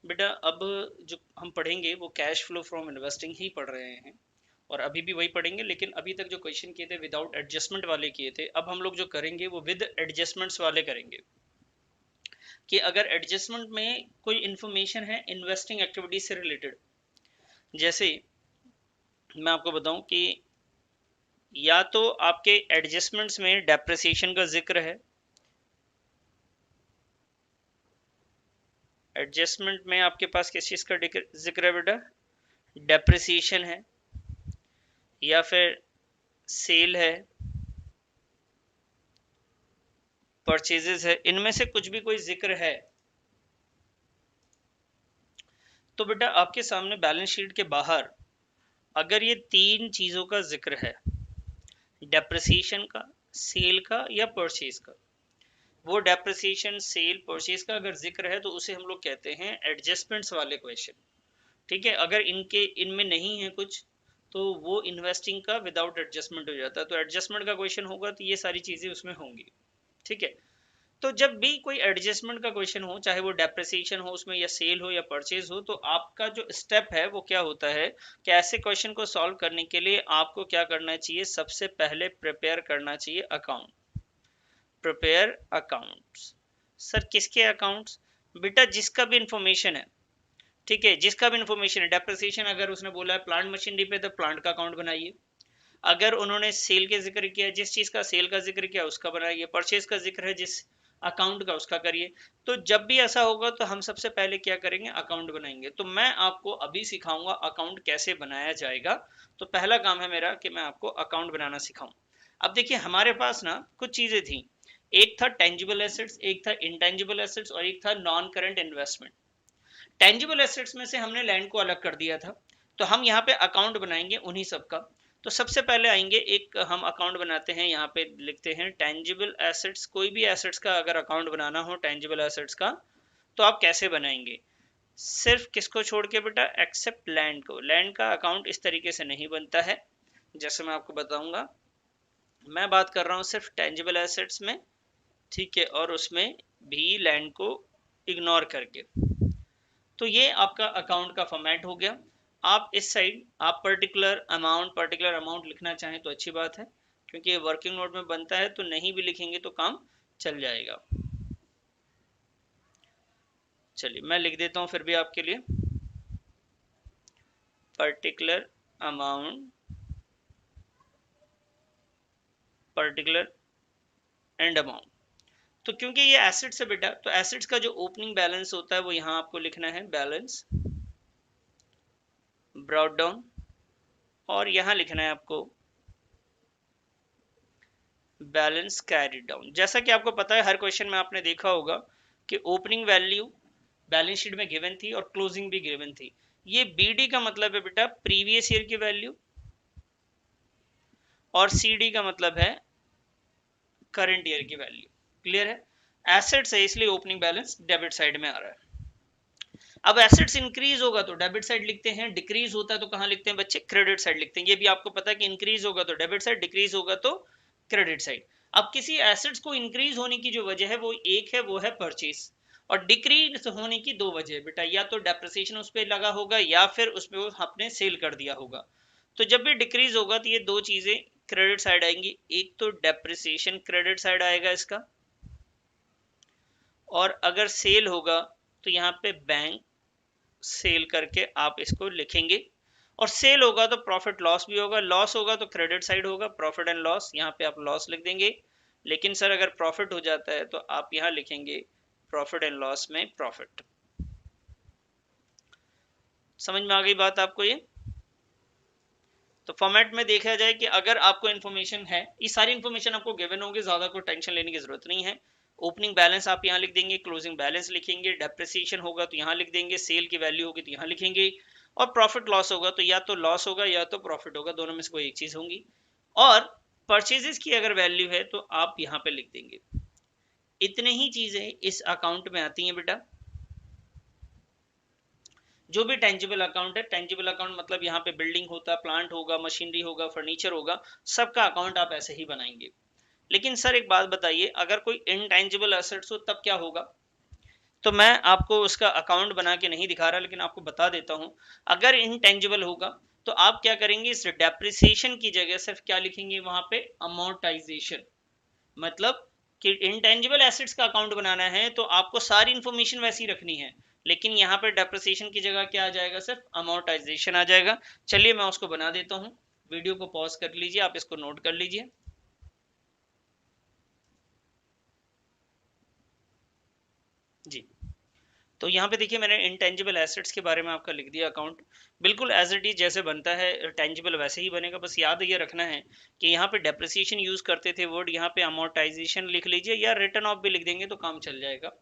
बेटा अब जो हम पढ़ेंगे वो कैश फ्लो फ्रॉम इन्वेस्टिंग ही पढ़ रहे हैं और अभी भी वही पढ़ेंगे, लेकिन अभी तक जो क्वेश्चन किए थे विदाउट एडजस्टमेंट वाले किए थे, अब हम लोग जो करेंगे वो विद एडजस्टमेंट्स वाले करेंगे कि अगर एडजस्टमेंट में कोई इंफॉर्मेशन है इन्वेस्टिंग एक्टिविटी से रिलेटेड, जैसे मैं आपको बताऊं कि या तो आपके एडजस्टमेंट्स में डेप्रिसिएशन का जिक्र है, एडजस्टमेंट में आपके पास किस चीज का जिक्र है बेटा, डेप्रिसिएशन है या फिर सेल है, परचेजेस है, इनमें से कुछ भी कोई जिक्र है तो बेटा आपके सामने बैलेंस शीट के बाहर अगर ये तीन चीजों का जिक्र है, डेप्रिसिएशन का, सेल का या परचेज का, वो डेप्रिसिएशन सेल परचेज का अगर जिक्र है तो उसे हम लोग कहते हैं एडजस्टमेंट्स वाले क्वेश्चन। ठीक है, अगर इनके इनमें नहीं है कुछ तो वो इन्वेस्टिंग का विदाउट एडजस्टमेंट हो जाता है, तो एडजस्टमेंट का क्वेश्चन होगा तो ये सारी चीजें उसमें होंगी। ठीक है, तो जब भी कोई एडजस्टमेंट का क्वेश्चन हो, चाहे वो डेप्रिसिएशन हो उसमें या सेल हो या परचेज हो, तो आपका जो स्टेप है वो क्या होता है कि ऐसे क्वेश्चन को सॉल्व करने के लिए आपको क्या करना चाहिए, सबसे पहले प्रिपेयर करना चाहिए अकाउंट, प्रिपेयर अकाउंट्स। सर किसके अकाउंट्स, बेटा जिसका भी इंफॉर्मेशन है, ठीक है, जिसका भी इंफॉर्मेशन है, डेप्रिसिएशन अगर उसने बोला है प्लांट मशीनरी पे तो प्लांट का अकाउंट बनाइए, अगर उन्होंने सेल के जिक्र किया, जिस चीज का सेल का जिक्र किया उसका बनाइए, परचेज का जिक्र है जिस अकाउंट का उसका करिए। तो जब भी ऐसा होगा तो हम सबसे पहले क्या करेंगे, अकाउंट बनाएंगे। तो मैं आपको अभी सिखाऊंगा अकाउंट कैसे बनाया जाएगा। तो पहला काम है मेरा कि मैं आपको अकाउंट बनाना सिखाऊं। अब देखिए हमारे पास ना कुछ चीजें थी, एक था टेंजिबल एसेट्स, एक था इंटेंजिबल एसेट्स और एक था non current investment. Tangible assets में से हमने लैंड को अलग कर दिया था, तो हम यहाँ पे अकाउंट बनाएंगे उन्हीं सब का। तो सबसे पहले आएंगे, एक हम अकाउंट बनाते हैं, यहाँ पे लिखते हैं टेंजिबल एसेट्स। कोई भी एसेट्स का अगर अकाउंट बनाना हो टेंजिबल एसेट्स का तो आप कैसे बनाएंगे, सिर्फ किसको छोड़ के बेटा, एक्सेप्ट लैंड को। लैंड का अकाउंट इस तरीके से नहीं बनता है, जैसे मैं आपको बताऊंगा। मैं बात कर रहा हूँ सिर्फ टेंजिबल एसेट्स में, ठीक है, और उसमें भी लैंड को इग्नोर करके। तो ये आपका अकाउंट का फॉर्मेट हो गया। आप इस साइड आप पर्टिकुलर अमाउंट लिखना चाहें तो अच्छी बात है, क्योंकि ये वर्किंग नोट में बनता है, तो नहीं भी लिखेंगे तो काम चल जाएगा। चलिए मैं लिख देता हूं फिर भी आपके लिए, particular amount, particular and amount. तो क्योंकि ये एसेट्स है बेटा, तो एसेट्स का जो ओपनिंग बैलेंस होता है वो यहां आपको लिखना है, बैलेंस ब्रॉट डाउन, और यहां लिखना है आपको बैलेंस कैरी डाउन। जैसा कि आपको पता है हर क्वेश्चन में आपने देखा होगा कि ओपनिंग वैल्यू बैलेंस शीट में गिवन थी और क्लोजिंग भी गिवन थी। ये बीडी का मतलब है बेटा प्रीवियस ईयर की वैल्यू, और सीडी का मतलब है करंट ईयर की वैल्यू। क्लियर है, एसेट्स है इसलिए ओपनिंग बैलेंस डेबिट साइड में आ रहा है। अब एसेट्स इंक्रीज होगा तो डेबिट साइड लिखते हैं, डिक्रीज होता है तो कहां लिखते हैं बच्चे, क्रेडिट साइड लिखते हैं। ये भी आपको पता है कि इंक्रीज होगा तो डेबिट साइड, डिक्रीज होगा तो क्रेडिट साइड। अब किसी एसेट्स को इंक्रीज होने की जो वजह है वो एक है, वो है परचेज, और डिक्रीज होने की दो वजह बेटा, या तो डेप्रिसिएशन उस पर लगा होगा या फिर उसमें वो आपने सेल कर दिया होगा। तो जब भी डिक्रीज होगा तो ये दो चीजें क्रेडिट साइड आएंगी, एक तो डेप्रिसिएशन क्रेडिट साइड आएगा इसका, और अगर सेल होगा तो यहाँ पे बैंक सेल करके आप इसको लिखेंगे, और सेल होगा तो प्रॉफिट लॉस भी होगा, लॉस होगा तो क्रेडिट साइड होगा, प्रॉफिट एंड लॉस, यहाँ पे आप लॉस लिख देंगे। लेकिन सर अगर प्रॉफिट हो जाता है तो आप यहाँ लिखेंगे प्रॉफिट एंड लॉस में प्रॉफिट। समझ में आ गई बात आपको ये। तो फॉर्मेट में देखा जाए कि अगर आपको इन्फॉर्मेशन है, ये सारी इन्फॉर्मेशन आपको गिवन होगी, ज्यादा कोई टेंशन लेने की जरूरत नहीं है। ओपनिंग बैलेंस आप यहाँ लिख देंगे, क्लोजिंग बैलेंस लिखेंगे, डेप्रिसिएशन होगा तो यहाँ लिख देंगे, सेल की वैल्यू होगी तो यहाँ लिखेंगे, और प्रॉफिट लॉस होगा तो या तो लॉस होगा या तो प्रॉफिट होगा, दोनों में से कोई एक चीज होगी। और परचेजेस की अगर वैल्यू है तो आप यहाँ पे लिख देंगे। इतने ही चीजें इस अकाउंट में आती हैं बेटा। जो भी टेंजिबल अकाउंट है, टेंजिबल अकाउंट मतलब यहाँ पे बिल्डिंग होता है, प्लांट होगा, मशीनरी होगा, फर्नीचर होगा, सबका अकाउंट आप ऐसे ही बनाएंगे। लेकिन सर एक बात बताइए, अगर कोई इनटेंजिबल एसेट्स हो तब क्या होगा। तो मैं आपको उसका अकाउंट बना के नहीं दिखा रहा, लेकिन आपको बता देता हूं। अगर इनटेंजिबल होगा तो आप क्या करेंगे, इस डेप्रिसिएशन की जगह सिर्फ क्या लिखेंगे वहां पे, अमोर्टाइजेशन। मतलब कि इंटेंजिबल एसेट्स का अकाउंट बनाना है तो आपको सारी इंफॉर्मेशन वैसी रखनी है, लेकिन यहाँ पर डेप्रिसिएशन की जगह क्या आ जाएगा, सिर्फ अमोर्टाइजेशन आ जाएगा। चलिए मैं उसको बना देता हूँ, वीडियो को पॉज कर लीजिए, आप इसको नोट कर लीजिए। जी, तो यहाँ पे देखिए मैंने इंटेंजिबल एसेट्स के बारे में आपका लिख दिया अकाउंट, बिल्कुल एज इट इज जैसे बनता है टेंजिबल वैसे ही बनेगा। बस याद ये रखना है कि यहाँ पे डेप्रिसिएशन यूज करते थे वर्ड, यहाँ पे अमोर्टाइजेशन लिख लीजिए या रिटर्न ऑफ भी लिख देंगे तो काम चल जाएगा,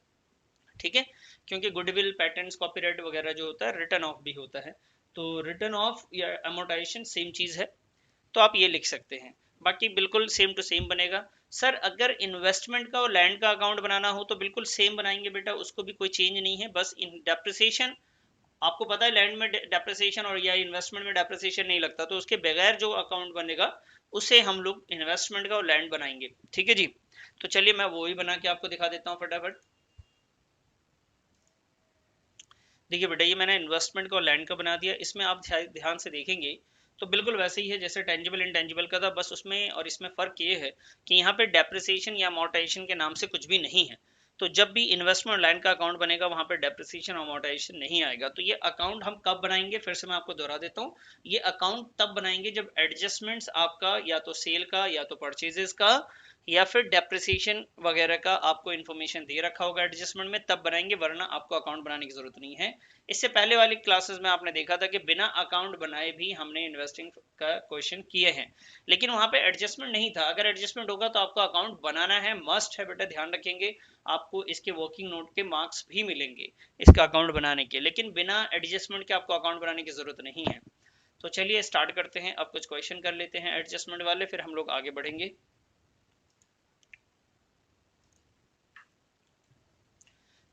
ठीक है। क्योंकि गुडविल, पैटेंट्स, कॉपीराइट वगैरह जो होता है रिटर्न ऑफ भी होता है, तो रिटर्न ऑफ या अमोर्टाइजेशन सेम चीज है, तो आप ये लिख सकते हैं। बाकी बिल्कुल सेम टू सेम बनेगा। सर अगर इन्वेस्टमेंट का और लैंड का अकाउंट बनाना हो तो बिल्कुल सेम बनाएंगे बेटा, उसको भी कोई चेंज नहीं है। बस इन डेप्रिसिएशन, आपको पता है लैंड में डेप्रिसिएशन और या इन्वेस्टमेंट में डेप्रिसिएशन नहीं लगता, तो उसके बगैर जो अकाउंट बनेगा उसे हम लोग इन्वेस्टमेंट का और लैंड बनाएंगे, ठीक है जी। तो चलिए मैं वो ही बना के आपको दिखा देता हूँ फटाफट। देखिए बेटा ये मैंने इन्वेस्टमेंट का और लैंड का बना दिया, इसमें आप ध्यान से देखेंगे तो बिल्कुल वैसे ही है जैसे टेंजिबल इंटेंजिबल का था, बस उसमें और इसमें फ़र्क ये है कि यहाँ पे डेप्रिसिएशन या अमोर्टाइजेशन के नाम से कुछ भी नहीं है। तो जब भी इन्वेस्टमेंट लैंड का अकाउंट बनेगा वहाँ पे डेप्रिसिएशन और अमोर्टाइजेशन नहीं आएगा। तो ये अकाउंट हम कब बनाएंगे, फिर से मैं आपको दोहरा देता हूँ, ये अकाउंट तब बनाएंगे जब एडजस्टमेंट्स आपका या तो सेल का या तो परचेजेस का या फिर डेप्रिसिएशन वगैरह का आपको इन्फॉर्मेशन दे रखा होगा एडजस्टमेंट में, तब बनाएंगे, वरना आपको अकाउंट बनाने की जरूरत नहीं है। इससे पहले वाली क्लासेस में आपने देखा था कि बिना अकाउंट बनाए भी हमने इन्वेस्टिंग का क्वेश्चन किए हैं, लेकिन वहां पे एडजस्टमेंट नहीं था। अगर एडजस्टमेंट होगा तो आपको अकाउंट बनाना है, मस्ट है बेटा, ध्यान रखेंगे। आपको इसके वर्किंग नोट के मार्क्स भी मिलेंगे इसका अकाउंट बनाने के, लेकिन बिना एडजस्टमेंट के आपको अकाउंट बनाने की जरूरत नहीं है। तो चलिए स्टार्ट करते हैं, अब कुछ क्वेश्चन कर लेते हैं एडजस्टमेंट वाले, फिर हम लोग आगे बढ़ेंगे।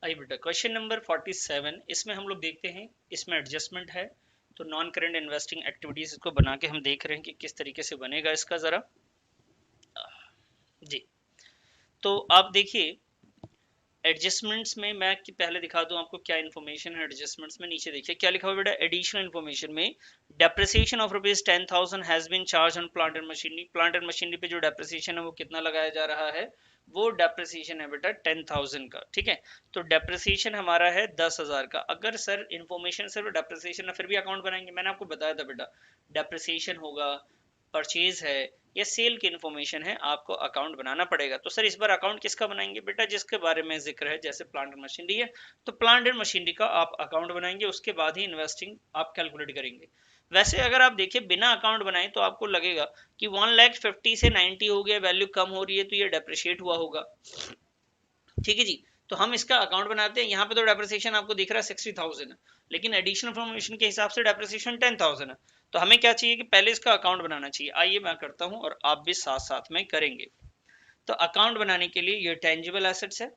आइए बेटा क्वेश्चन नंबर 47, इसमें हम लोग देखते हैं, इसमें एडजस्टमेंट है तो नॉन करेंट इन्वेस्टिंग एक्टिविटीज को बना के हम देख रहे हैं कि किस तरीके से बनेगा इसका जरा। जी, तो आप देखिए एडजस्टमेंट्स में मैं पहले दिखा दूं आपको क्या इन्फॉर्मेशन है एडजस्टमेंट्स में। नीचे देखिए क्या लिखा हुआ बेटा, एडिशनल इन्फॉर्मेशन में depreciation of ₹10,000 has been charge on plant and machinery. Plant and machinery पे जो डेप्रिसिएशन है वो कितना लगाया जा रहा है, वो डेप्रिसिएशन है बेटा 10,000 का, ठीक है। तो डेप्रिसिएशन हमारा है 10,000 का। अगर सर इन्फॉर्मेशन सिर्फ डेप्रिसिएशन है फिर भी अकाउंट बनाएंगे, मैंने आपको बताया था बेटा डेप्रिसिएशन होगा, परचेज है या सेल की इन्फॉर्मेशन है, आपको अकाउंट बनाना पड़ेगा। तो सर इस बार अकाउंट किसका बनाएंगे बेटा, जिसके बारे में जिक्र है, जैसे प्लांट एंड मशीनरी है तो प्लांट एंड मशीनरी का आप अकाउंट बनाएंगे, उसके बाद ही इन्वेस्टिंग आप कैलकुलेट करेंगे। वैसे अगर आप देखिए बिना अकाउंट बनाए तो आपको लगेगा कि 1,50,000 से 90 हो गया, वैल्यू कम हो रही है तो ये डेप्रिशिएट हुआ होगा, ठीक है जी। तो हम इसका अकाउंट बनाते हैं, यहाँ पे तो डेप्रिसिएशन आपको दिख रहा है 60,000 है, लेकिन एडिशनल इन्फॉर्मेशन के हिसाब से डेप्रिसिएशन 10,000 है। तो हमें क्या चाहिए कि पहले इसका अकाउंट बनाना चाहिए। आइए मैं करता हूं और आप भी साथ साथ में करेंगे। तो अकाउंट बनाने के लिए ये टेंजिबल एसेट्स है,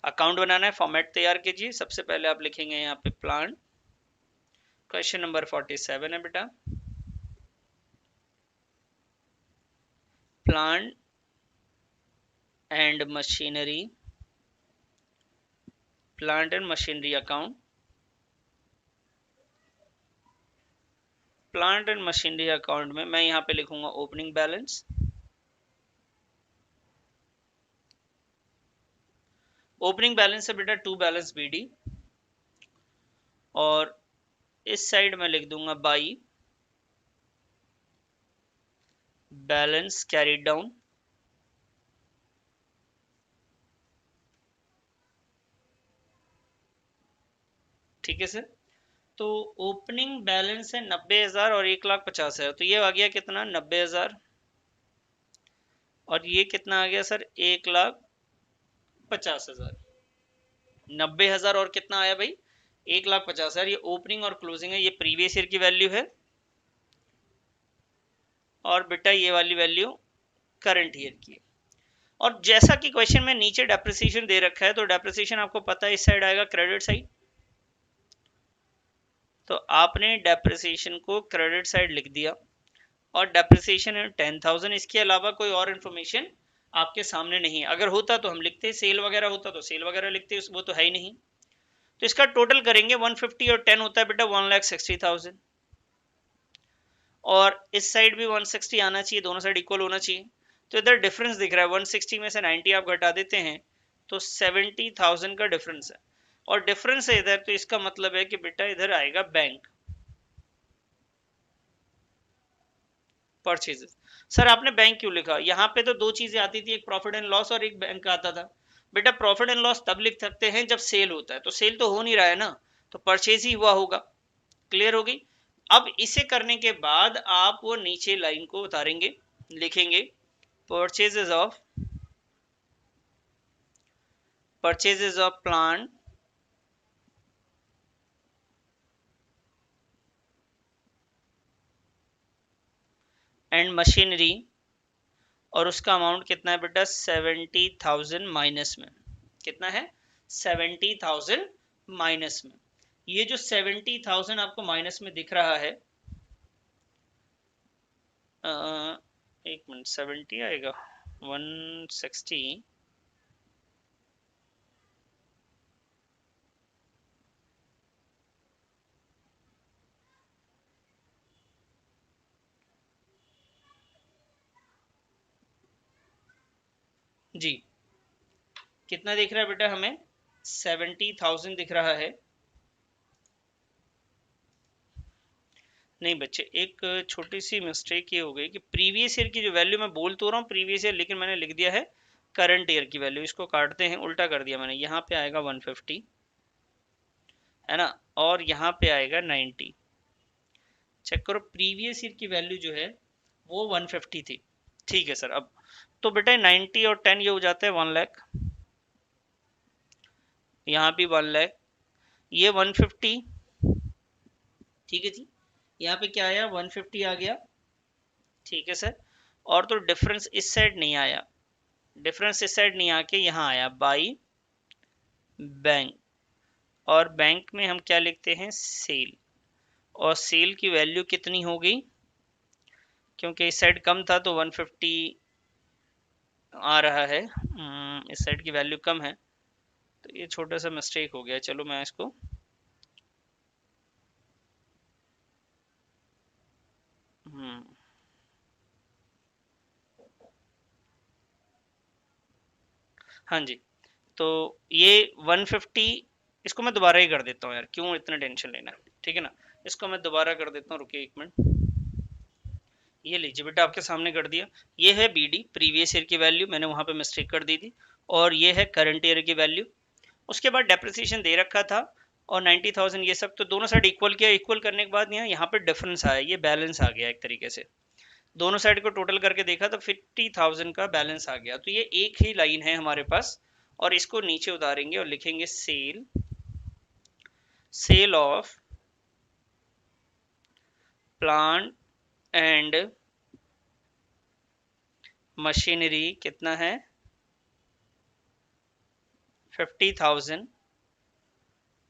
अकाउंट बनाना है, फॉर्मेट तैयार कीजिए। सबसे पहले आप लिखेंगे यहाँ पे प्लांट, क्वेश्चन नंबर 47 है बेटा, plant and machinery, plant and machinery account, plant and machinery account में मैं यहाँ पे लिखूंगा ओपनिंग बैलेंस। ओपनिंग बैलेंस है बेटा 2 बैलेंस BD, और इस साइड में लिख दूंगा बाई बैलेंस कैरीड डाउन, ठीक है सर। तो ओपनिंग बैलेंस है 90,000 और 1,50,000, तो ये आ गया कितना 90,000, और ये कितना आ गया सर 1,50,000। 90,000 और कितना आया भाई 1,50,000, ये ओपनिंग और क्लोजिंग है, ये प्रीवियस ईयर की वैल्यू है, और बेटा ये वाली वैल्यू करंट ईयर की है। और जैसा कि क्वेश्चन में नीचे डेप्रिसिएशन दे रखा है, तो डेप्रिसिएशन आपको पता है इस साइड आएगा क्रेडिट साइड, तो आपने डेप्रिसिएशन को क्रेडिट साइड लिख दिया, और डेप्रिसिएशन है 10,000, इसके अलावा कोई और इन्फॉर्मेशन आपके सामने नहीं है। अगर होता तो हम लिखते, सेल वगैरह होता तो सेल वगैरह लिखते, वो तो है ही नहीं। तो इसका टोटल करेंगे 150 और 10 होता है बेटा 1,60,000, और इस साइड भी 160 आना चाहिए, दोनों साइड इक्वल होना चाहिए। तो इधर डिफरेंस दिख रहा है, 160 में से 90 आप घटा देते हैं तो 70,000 का डिफरेंस है, और डिफरेंस है इधर, तो इसका मतलब है कि बेटा इधर आएगा बैंक परचेजेस। सर आपने बैंक क्यों लिखा? यहाँ पे तो दो चीजें आती थी, एक प्रॉफिट एंड लॉस और एक बैंक आता था। बेटा प्रॉफिट एंड लॉस तब लिख सकते हैं जब सेल होता है, तो सेल तो हो नहीं रहा है ना, तो परचेज ही हुआ होगा। क्लियर हो गई? अब इसे करने के बाद आप वो नीचे लाइन को उतारेंगे, लिखेंगे purchases of plant and machinery, और उसका अमाउंट कितना है बेटा 70,000 माइनस में। कितना है? 70,000 माइनस में। ये जो 70,000 आपको माइनस में दिख रहा है, एक मिनट, 70 आएगा 160, जी कितना दिख रहा है बेटा हमें? 70,000 दिख रहा है। नहीं बच्चे, एक छोटी सी मिस्टेक ये हो गई कि प्रीवियस ईयर की जो वैल्यू, मैं बोल तो रहा हूँ प्रीवियस ईयर, लेकिन मैंने लिख दिया है करंट ईयर की वैल्यू। इसको काटते हैं, उल्टा कर दिया मैंने, यहाँ पे आएगा 150 है ना, और यहाँ पे आएगा 90। चेक करो, प्रीवियस ईयर की वैल्यू जो है वो 150 थी। ठीक है सर। अब तो बेटा 90 और 10 ये हो जाता है 1 लाख, यहाँ भी 1 लाख, ये 150। ठीक है जी, यहाँ पे क्या आया? 150 आ गया। ठीक है सर। और तो डिफरेंस इस साइड नहीं आया, डिफरेंस इस साइड नहीं आके यहाँ आया बाई बैंक, और बैंक में हम क्या लिखते हैं? सेल। और सेल की वैल्यू कितनी हो गई? क्योंकि इस साइड कम था तो 150 आ रहा है, इस साइड की वैल्यू कम है, तो ये छोटा सा मिस्टेक हो गया। चलो मैं इसको हाँ जी, तो ये 150, इसको मैं दोबारा ही कर देता हूँ यार, क्यों इतना टेंशन लेना है, ठीक है ना। इसको मैं दोबारा कर देता हूँ, रुकिए एक मिनट। ये लीजिए बेटा, आपके सामने कर दिया। ये है बीडी, प्रीवियस ईयर की वैल्यू, मैंने वहां पे मिस्टेक कर दी थी, और ये है करंट ईयर की वैल्यू। उसके बाद डेप्रिसिएशन दे रखा था, और 90,000 ये सब, तो दोनों साइड इक्वल किया। इक्वल करने के बाद यहाँ पे डिफरेंस आया, ये बैलेंस आ गया एक तरीके से। दोनों साइड को टोटल करके देखा तो 50,000 का बैलेंस आ गया। तो ये एक ही लाइन है हमारे पास, और इसको नीचे उतारेंगे और लिखेंगे sale of plant and machinery कितना है? 50,000,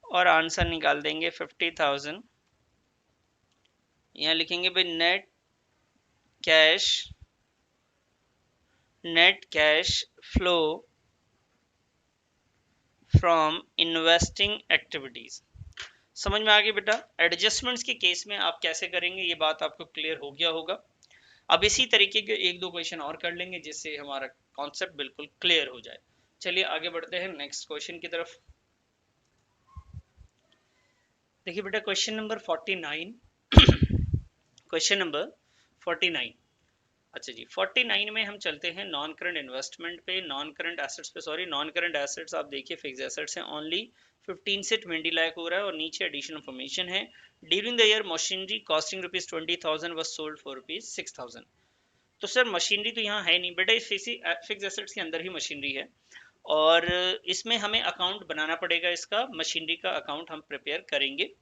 और आंसर निकाल देंगे 50,000। यहाँ लिखेंगे भाई net cash flow from investing activities. समझ में आ गई बेटा? एडजस्टमेंट्स के केस में आप कैसे करेंगे, ये बात आपको क्लियर हो गया होगा। अब इसी तरीके के एक दो क्वेश्चन और कर लेंगे जिससे हमारा कॉन्सेप्ट बिल्कुल क्लियर हो जाए। चलिए आगे बढ़ते हैं नेक्स्ट क्वेश्चन की तरफ। देखिए बेटा क्वेश्चन नंबर 49, क्वेश्चन नंबर 49। अच्छा जी, 49 में हम चलते हैं नॉन करंट इन्वेस्टमेंट पे, नॉन करंट एसेट्स पे, सॉरी नॉन करंट एसेट्स आप देखिए फिक्स एसेट्स हैं ओनली 15 से 20 लाख हो रहा है, और नीचे एडिशनल इन्फॉर्मेशन है। During the year machinery costing ₹20,000 was sold for ₹6,000। तो सर मशीनरी तो यहाँ है नहीं बेटा, इस फिक्स एसेट्स के अंदर ही मशीनरी है, और इसमें हमें अकाउंट बनाना पड़ेगा, इसका मशीनरी का अकाउंट हम प्रिपेयर करेंगे।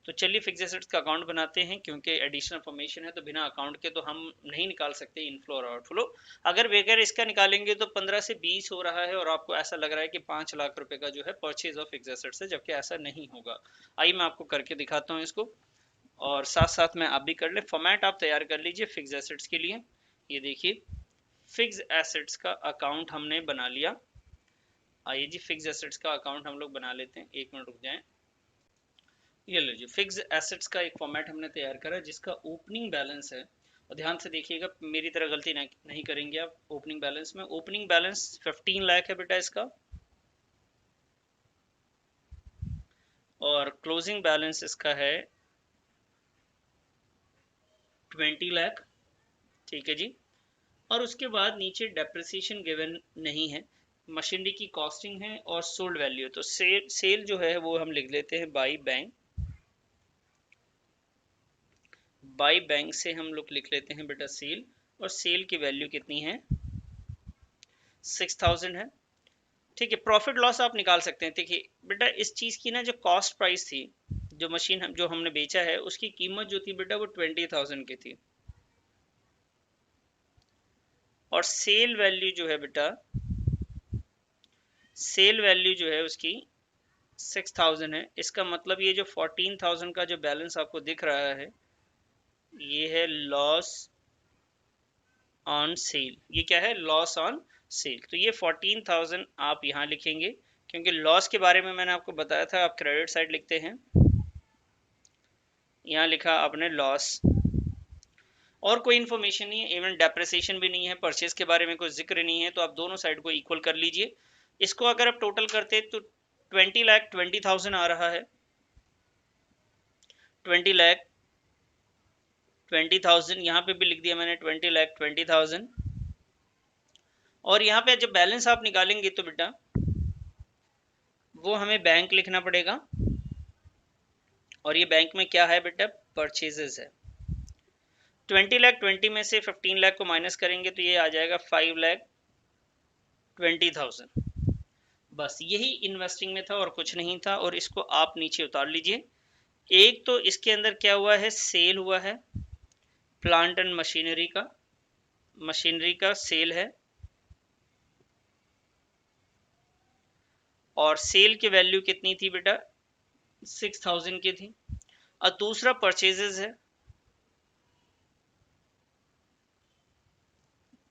तो चलिए फिक्स एसेट्स का अकाउंट बनाते हैं, क्योंकि एडिशनल इन्फॉर्मेशन है तो बिना अकाउंट के तो हम नहीं निकाल सकते इनफ्लो और आउटफ्लो। अगर बगैर इसका निकालेंगे तो 15 से 20 हो रहा है, और आपको ऐसा लग रहा है कि 5 लाख रुपए का जो है परचेज ऑफ फिक्स एसेट्स है, जबकि ऐसा नहीं होगा। आइए मैं आपको करके दिखाता हूँ इसको, और साथ साथ में आप भी कर ले। फॉर्मेट आप तैयार कर लीजिए फिक्स एसेट्स के लिए। ये देखिए फिक्स एसेट्स का अकाउंट हमने बना लिया। आइए जी फिक्स एसेट्स का अकाउंट हम लोग बना लेते हैं, एक मिनट रुक जाएं। ये लो जी फिक्स एसेट्स का एक फॉर्मेट हमने तैयार करा जिसका ओपनिंग बैलेंस है, और ध्यान से देखिएगा मेरी तरह गलती नहीं करेंगे आप। ओपनिंग बैलेंस में ओपनिंग बैलेंस 15 लाख है बेटा इसका, और क्लोजिंग बैलेंस इसका है 20 लाख। ठीक है जी। और उसके बाद नीचे डेप्रिसिएशन गिवन नहीं है, मशीनरी की कॉस्टिंग है और सोल्ड वैल्यू। तो सेल जो है वो हम लिख लेते हैं बाई बैंक। बाई बैंक से हम लोग लिख लेते हैं बेटा सेल, और सेल की वैल्यू कितनी है 6000 है। ठीक है, प्रॉफिट लॉस आप निकाल सकते हैं। देखिए बेटा इस चीज की ना जो कॉस्ट प्राइस थी, जो मशीन जो हमने बेचा है उसकी कीमत जो थी बेटा वो 20,000 की थी, और सेल वैल्यू जो है बेटा, सेल वैल्यू जो है उसकी 6000 है। इसका मतलब ये जो 14,000 का जो बैलेंस आपको दिख रहा है ये है लॉस ऑन सेल। ये क्या है, लॉस ऑन सेल। तो ये 14,000 आप यहाँ लिखेंगे, क्योंकि लॉस के बारे में मैंने आपको बताया था आप क्रेडिट साइड लिखते हैं। यहाँ लिखा आपने लॉस, और कोई इन्फॉर्मेशन नहीं है, इवन डेप्रिसिएशन भी नहीं है, परचेज के बारे में कोई जिक्र नहीं है। तो आप दोनों साइड को इक्वल कर लीजिए। इसको अगर आप टोटल करते तो 20,20,000 आ रहा है। 20,20,000 यहाँ पे भी लिख दिया मैंने 20,20,000। और यहाँ पे जब बैलेंस आप निकालेंगे तो बेटा वो हमें बैंक लिखना पड़ेगा, और ये बैंक में क्या है बेटा, परचेजेस है। 20,20,000 में से 15 लाख को माइनस करेंगे तो ये आ जाएगा 5,20,000। बस यही इन्वेस्टिंग में था और कुछ नहीं था। और इसको आप नीचे उतार लीजिए। एक तो इसके अंदर क्या हुआ है, सेल हुआ है प्लांट एंड मशीनरी का, मशीनरी का सेल है, और सेल की वैल्यू कितनी थी बेटा 6000 की थी। और दूसरा परचेजेस है,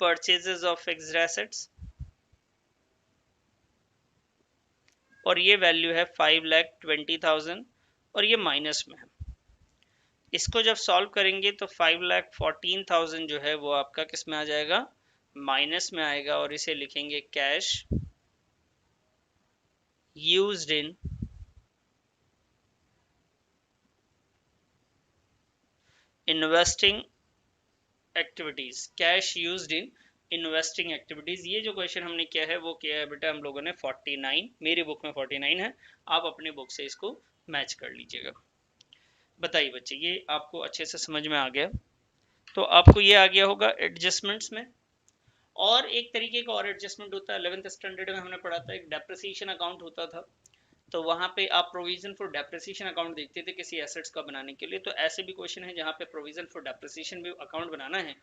परचेजेस ऑफ फिक्स्ड एसेट्स, और ये वैल्यू है 5,20,000, और ये माइनस में है। इसको जब सॉल्व करेंगे तो 5,14,000 जो है वो आपका किस में आ जाएगा, माइनस में आएगा। और इसे लिखेंगे cash used in investing activities, cash used in investing activities. ये जो क्वेश्चन हमने किया है वो किया है बेटा हम लोगों ने 49, मेरी बुक में 49 है, आप अपने बुक से इसको मैच कर लीजिएगा। बताइए बच्चे ये आपको अच्छे से समझ में आ गया? तो आपको ये आ गया होगा एडजस्टमेंट्स में। और एक तरीके का और एडजस्टमेंट होता है, 11th स्टैंडर्ड में हमने पढ़ा था, एक डेप्रिसिएशन अकाउंट होता था। तो वहां पे आप प्रोविजन फॉर डेप्रिसिएशन अकाउंट देखते थे किसी एसेट्स का बनाने के लिए। तो ऐसे भी क्वेश्चन है जहाँ पे प्रोविजन फॉर डेप्रिसिएशन भी अकाउंट बनाना है।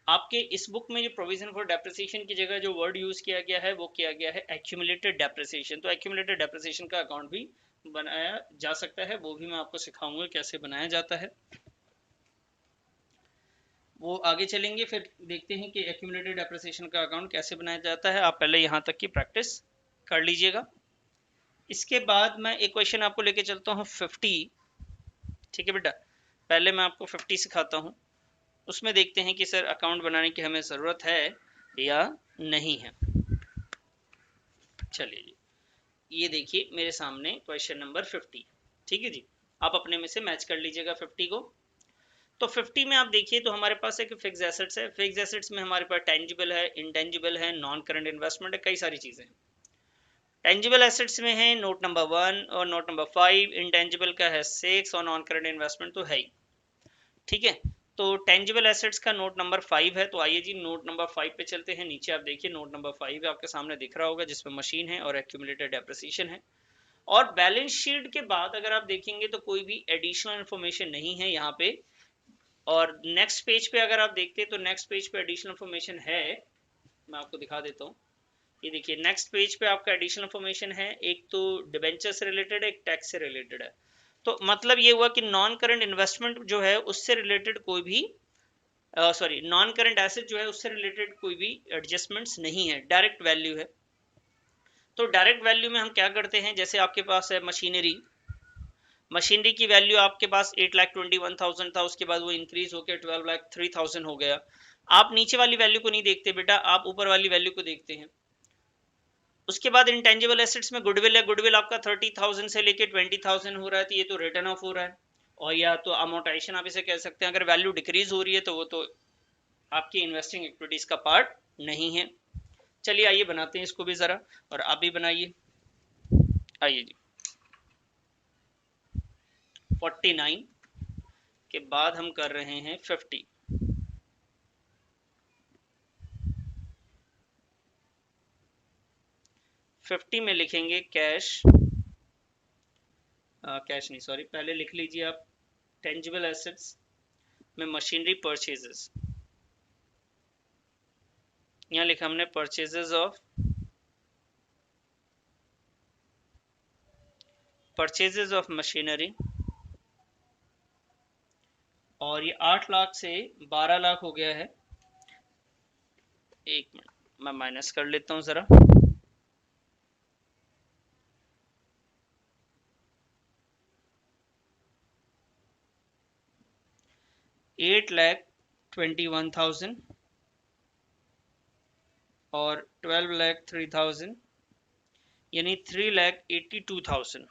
आपके इस बुक में जो प्रोविजन फॉर डेप्रिसिएशन की जगह जो वर्ड यूज किया गया है वो किया गया है एक्यूमुलेटेड डेप्रिसिएशन। तो एक्यूमुलेटेड डेप्रिसिएशन का अकाउंट भी बनाया जा सकता है, वो भी मैं आपको सिखाऊंगा कैसे बनाया जाता है। वो आगे चलेंगे फिर देखते हैं कि एक्यूमुलेटेड डेप्रिसिएशन का अकाउंट कैसे बनाया जाता है। आप पहले यहाँ तक की प्रैक्टिस कर लीजिएगा। इसके बाद मैं एक क्वेश्चन आपको लेके चलता हूँ 50। ठीक है बेटा, पहले मैं आपको 50 सिखाता हूँ, उसमें देखते हैं कि सर अकाउंट बनाने की हमें ज़रूरत है या नहीं है। चलिए जी, ये देखिए मेरे सामने क्वेश्चन नंबर 50। ठीक है जी, आप अपने में से मैच कर लीजिएगा 50 को। तो 50 में आप देखिए तो हमारे पास एक फिक्स एसेट्स है। फिक्स एसेट्स में हमारे पास टेंजिबल है, इंटेंजिबल है, नॉन करंट इन्वेस्टमेंट है, कई सारी चीज़ें हैं। टेंजिबल एसेट्स में है नोट नंबर 1 और नोट नंबर 5, इंटेंजिबल का है 6, और नॉन करंट इन्वेस्टमेंट तो है ही। ठीक है, तो टेंजिबल एसेट्स का नोट नंबर 5 है। तो आइए जी नोट नंबर 5 पे चलते हैं। नीचे आप देखिए नोट नंबर 5 आपके सामने दिख रहा होगा, जिसमें मशीन है और एक्यूमुलेटेड डेप्रिसिएशन है। और बैलेंस शीट के बाद अगर आप देखेंगे तो कोई भी एडिशनल इन्फॉर्मेशन नहीं है यहाँ पे। और नेक्स्ट पेज पे अगर आप देखते हैं तो नेक्स्ट पेज पे एडिशनल इन्फॉर्मेशन है, मैं आपको दिखा देता हूँ। ये देखिए नेक्स्ट पेज पे आपका एडिशनल इन्फॉर्मेशन है, एक तो डिबेंचर से रिलेटेड है, एक टैक्स से रिलेटेड है। तो मतलब ये हुआ कि नॉन करंट इन्वेस्टमेंट जो है उससे रिलेटेड कोई भी सॉरी नॉन करंट एसेट जो है उससे रिलेटेड कोई भी एडजस्टमेंट्स नहीं है, डायरेक्ट वैल्यू है। तो डायरेक्ट वैल्यू में हम क्या करते हैं, जैसे आपके पास है मशीनरी, मशीनरी की वैल्यू आपके पास 8,21,000 था, उसके बाद वो इंक्रीज होकर 12,03,000 हो गया। आप नीचे वाली वैल्यू को नहीं देखते बेटा, आप ऊपर वाली वैल्यू को देखते हैं। उसके बाद इंटेंजिबल एसेट्स में गुडविल है, गुडविल आपका 30,000 से लेके 20,000 हो रहा है, तो ये तो रिटर्न ऑफ हो रहा है। और या तो अमोर्टाइजेशन आप इसे कह सकते हैं। अगर वैल्यू डिक्रीज हो रही है तो वो तो आपकी इन्वेस्टिंग एक्टिविटीज का पार्ट नहीं है। चलिए आइए बनाते हैं इसको भी जरा, और आप भी बनाइए। आइए जी, 49 के बाद हम कर रहे हैं 50। 50 में लिखेंगे कैश, कैश नहीं सॉरी, पहले लिख लीजिए आप टेंजिबल एसेट्स में मशीनरी परचेजेस। यहाँ लिखा हमने परचेजेस ऑफ मशीनरी, और ये 8 लाख से 12 लाख हो गया है। एक मिनट मैं माइनस कर लेता हूं जरा। 8,21,000 और 12,03,000 यानी 3,82,000।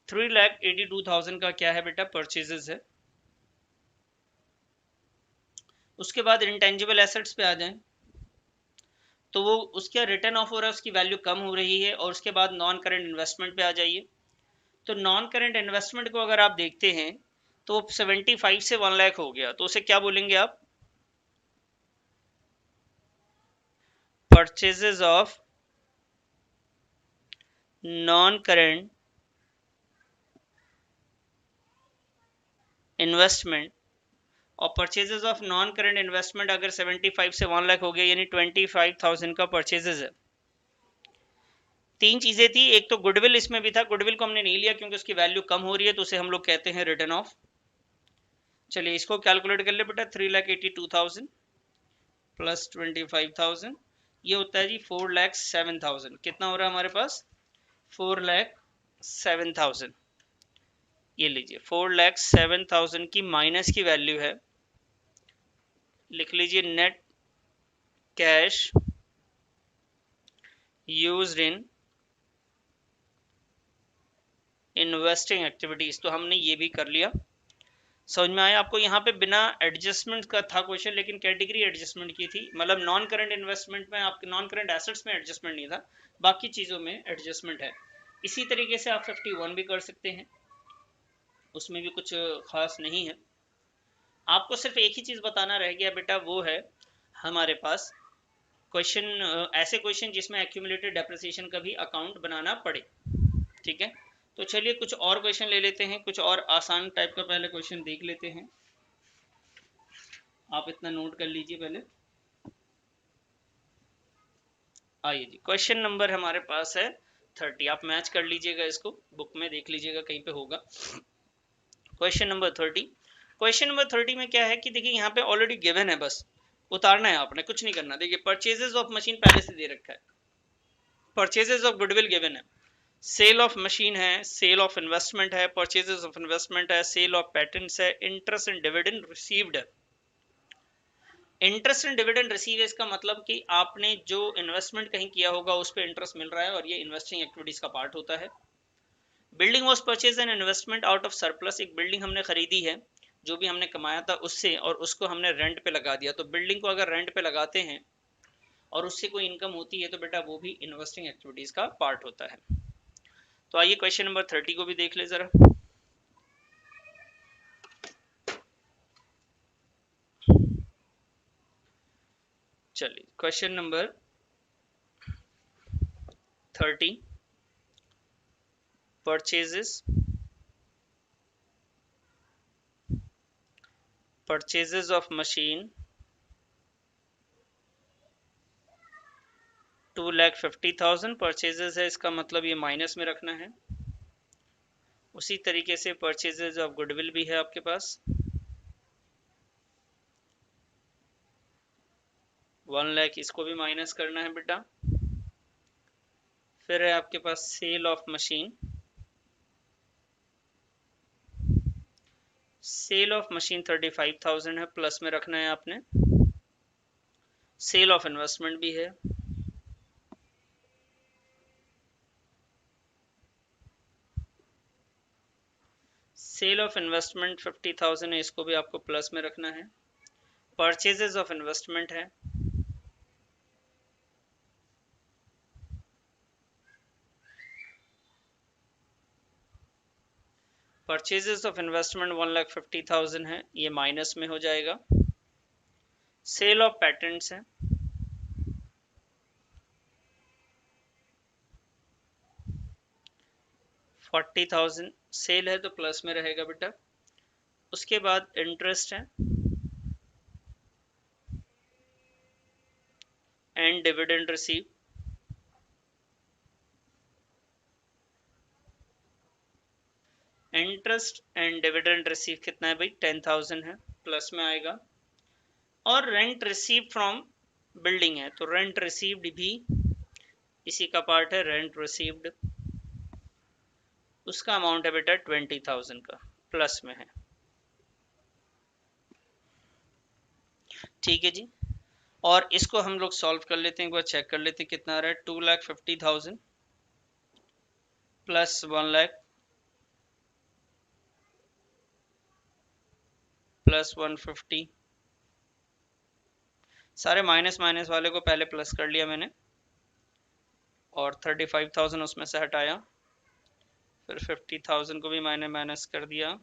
3,82,000 का क्या है बेटा, परचेजेस है। उसके बाद इंटेंजिबल एसेट्स पे आ जाएं, तो वो उसका रिटर्न ऑफ हो रहा है, उसकी वैल्यू कम हो रही है। और उसके बाद नॉन करंट इन्वेस्टमेंट पे आ जाइए। तो नॉन करंट इन्वेस्टमेंट को अगर आप देखते हैं तो 75 से 1 लाख हो गया, तो उसे क्या बोलेंगे आप, purchases of non current investment. और purchases of non current investment अगर 75 से 1 लाख हो गया यानी 25,000 का परचेजेस है। तीन चीजें थी, एक तो गुडविल इसमें भी था, गुडविल को हमने नहीं लिया क्योंकि उसकी वैल्यू कम हो रही है, तो उसे हम लोग कहते हैं रिटर्न ऑफ। चलिए इसको कैलकुलेट कर ले बेटा, 3,82,000 प्लस 25,000 ये होता है जी 4,07,000। कितना हो रहा है हमारे पास, 4,07,000। ये लीजिए 4,07,000 की माइनस की वैल्यू है, लिख लीजिए net cash used in investing activities. तो हमने ये भी कर लिया, समझ में आया आपको। यहाँ पे बिना एडजस्टमेंट का था क्वेश्चन, लेकिन कैटेगरी एडजस्टमेंट की थी, मतलब नॉन करंट इन्वेस्टमेंट में, आपके नॉन करंट एसेट्स में एडजस्टमेंट नहीं था, बाकी चीज़ों में एडजस्टमेंट है। इसी तरीके से आप 51 भी कर सकते हैं, उसमें भी कुछ खास नहीं है। आपको सिर्फ एक ही चीज़ बताना रह गया बेटा, वो है हमारे पास क्वेश्चन, ऐसे क्वेश्चन जिसमें एक्यूमुलेटेड डेप्रिसिएशन का भी अकाउंट बनाना पड़े। ठीक है, तो चलिए कुछ और क्वेश्चन ले लेते हैं, कुछ और आसान टाइप का पहले क्वेश्चन देख लेते हैं। आप इतना नोट कर लीजिए पहले। आइए जी, क्वेश्चन नंबर हमारे पास है 30। आप मैच कर लीजिएगा, इसको बुक में देख लीजिएगा, कहीं पे होगा। Question number 30। क्वेश्चन नंबर 30 में क्या है कि देखिए यहाँ पे ऑलरेडी गिवन है, बस उतारना है आपने, कुछ नहीं करना। देखिए परचेजेस ऑफ मशीन पहले से दे रखा है, परचेजेस ऑफ गुडविल गिवन है, सेल ऑफ मशीन है, सेल ऑफ इन्वेस्टमेंट है, परचेजेस ऑफ इन्वेस्टमेंट है, सेल ऑफ पैटेंट्स है, इंटरेस्ट एंड डिविडेंड रिसीव्ड है। इंटरेस्ट एंड डिविडेंड रिसीव है, इसका मतलब कि आपने जो इन्वेस्टमेंट कहीं किया होगा उस पर इंटरेस्ट मिल रहा है, और ये इन्वेस्टिंग एक्टिविटीज का पार्ट होता है। Building was purchase an investment out of surplus, एक बिल्डिंग हमने खरीदी है जो भी हमने कमाया था उससे, और उसको हमने रेंट पे लगा दिया। तो बिल्डिंग को अगर रेंट पे लगाते हैं और उससे कोई इनकम होती है तो बेटा वो भी इन्वेस्टिंग एक्टिविटीज का पार्ट होता है। तो आइए क्वेश्चन नंबर 30 को भी देख ले जरा। चलिए question number 30, purchases of machine 2,50,000 purchases है, इसका मतलब ये माइनस में रखना है। उसी तरीके से परचेजेज ऑफ गुडविल भी है आपके पास, 1 लाख, इसको भी माइनस करना है बेटा। फिर है आपके पास sale of machine, sale of machine 35,000 है, प्लस में रखना है आपने। सेल ऑफ इन्वेस्टमेंट भी है, सेल ऑफ इन्वेस्टमेंट 50,000 है, इसको भी आपको प्लस में रखना है। परचेजेस ऑफ इन्वेस्टमेंट है, परचेजेस ऑफ इन्वेस्टमेंट 1,50,000 है, ये माइनस में हो जाएगा। सेल ऑफ पैटेंट्स है, $40,000 सेल है तो प्लस में रहेगा बेटा। उसके बाद इंटरेस्ट है and dividend receive, interest and dividend receive कितना है भाई, 10,000 है, प्लस में आएगा। और रेंट रिसीव फ्रॉम बिल्डिंग है, तो रेंट रिसीव्ड भी इसी का पार्ट है, रेंट रिसीव्ड, उसका अमाउंट है बेटा 20,000 का, प्लस में है। ठीक है जी, और इसको हम लोग सॉल्व कर लेते हैं, एक बार चेक कर लेते हैं कितना आ रहा है। 2,50,000 प्लस 1 लाख प्लस 150, सारे माइनस माइनस वाले को पहले प्लस कर लिया मैंने, और 35,000 उसमें से हटाया, फिर 50,000 को भी मैंने माइनस कर दिया,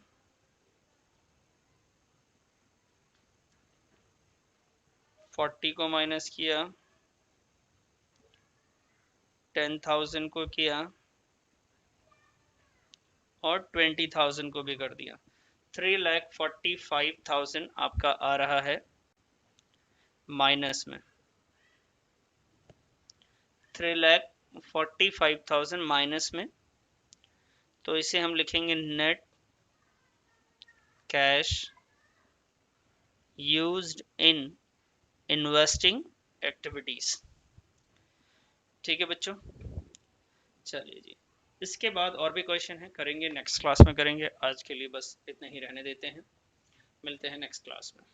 40 को माइनस किया, 10,000 को किया, और 20,000 को भी कर दिया। 3,45,000 आपका आ रहा है माइनस में, 3,45,000 माइनस में। तो इसे हम लिखेंगे net cash used in investing activities. ठीक है बच्चों, चलिए जी, इसके बाद और भी क्वेश्चन है, करेंगे नेक्स्ट क्लास में करेंगे, आज के लिए बस इतना ही रहने देते हैं, मिलते हैं नेक्स्ट क्लास में।